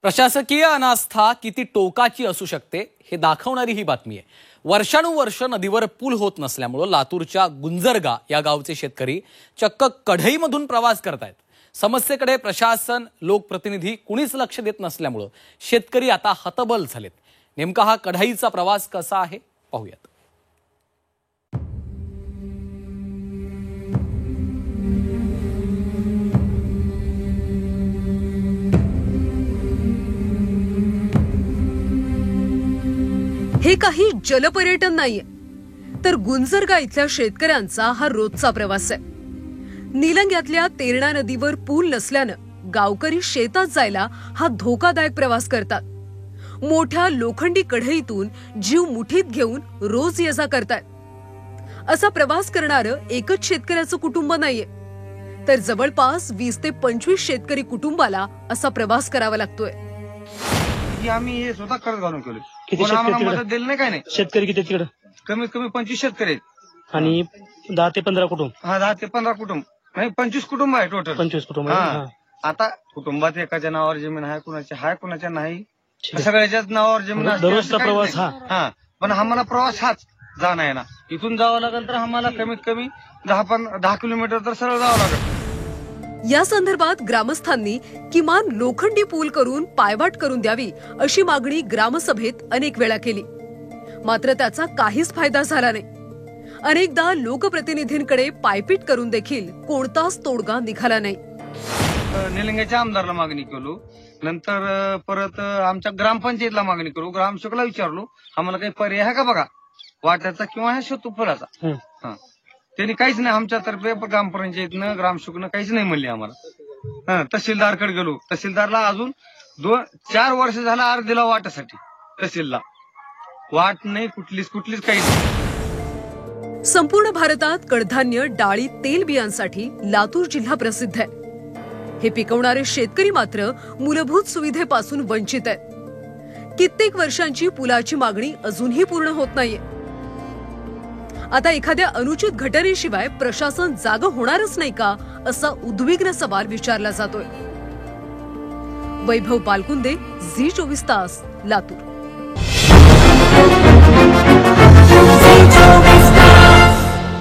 प्रशासकीय अनास्था किती टोकाची असू शकते हे दाखवणारी ही बातमी आहे। वर्षानुवर्ष नदीवर पूल होत नसल्यामुळे लातूरच्या गुंजरगा या गावचे शेतकरी चक्क कढईमधून प्रवास करतायत। समस्येकडे प्रशासन लोकप्रतिनिधी कुणीच लक्ष देत नसल्यामुळे शेतकरी आता हतबल झालेत। नेमका हा कढईचा प्रवास कसा आहे पाहूयात। हे काही जलपर्यटन नाहीये, तर गुंजरगा इथल्या शेतकऱ्यांचा हा रोजचा प्रवास आहे। निलंग्यातल्या तेरणा नदीवर पूल नसल्यानं गावकरी शेतात जायला हा धोकादायक प्रवास करतात। मोठ्या लोखंडी कढईतून जीव मुठीत घेऊन रोज ये जा करतात। असा प्रवास करणारं एकच शेतकऱ्याचं कुटुंब नाहीये, तर जवळपास 20 ते 25 शेतकरी कुटुंबाला असा प्रवास करावा लागतोय। आम्ही हे स्वतः कर्ज घालून केलं। किती शेतकरी मदत दिली नाही, काय नाही। शेतकरी किती तिकडे? कमीत कमी 25 शेतकरी आहेत आणि 10 ते 15 कुटुंब। हा, 10 ते 15 कुटुंब नाही, 25 कुटुंब आहे टोटल। 25 कुटुंब हा. आहे। हा. आता कुटुंबात एकाच्या नावावर जमीन आहे, कुणाच्या नाही, सगळ्याच्याच नावावर जमीन असते। दररोजचा असं काही प्रवास नाही. हा, पण आम्हाला प्रवास हाच जाणं आहे ना। इथून जावं लागेल तर आम्हाला कमीत कमी 10 किलोमीटर तर सरळ जावं लागेल। या संदर्भात ग्रामस्थांनी किमान लोखंडी पूल करून पायवाट करून द्यावी अशी मागणी ग्रामसभेत अनेक वेळा केली, मात्र त्याचा काहीच फायदा झाला नाही। अनेकदा लोकप्रतिनिधींकडे पायपीट करून देखील कोणताच तोडगा निघाला नाही। निलंग्याच्या आमदारला मागणी केलो, नंतर परत आमच्या ग्रामपंचायतला मागणी करू, ग्रामसेवकाला विचारलो आम्हाला काही पर्याय आहे का बघा, वाट्याचा किंवा ह्या शेतू फुलाचा। हा, त्यांनी काहीच नाही आमच्यातर्फे ग्रामपंचायतनं ग्रामसेवकनं काहीच नाही म्हणले आम्हाला। तहसीलदारकडे गेलो, तहसीलदारला अजून 4 वर्ष झाला अर्ज दिला वाटासाठी, तहसीलला वाट नाही, कुठलीच काही नाही। संपूर्ण भारतात कडधान्य, डाळी, तेलबियांसाठी लातूर जिल्हा प्रसिद्ध आहे। हे पिकवणारे शेतकरी मात्र मूलभूत सुविधेपासून वंचित आहेत। कित्येक वर्षांची पुलाची मागणी अजूनही पूर्ण होत नाहीये। आता एखाद्या अनुचित घटनेशिवाय प्रशासन जागं होणारच नाही का, असा उद्विग्न सवाल विचारला जातोय। वैभव बालकुंदे, झी 24 तास, लातूर।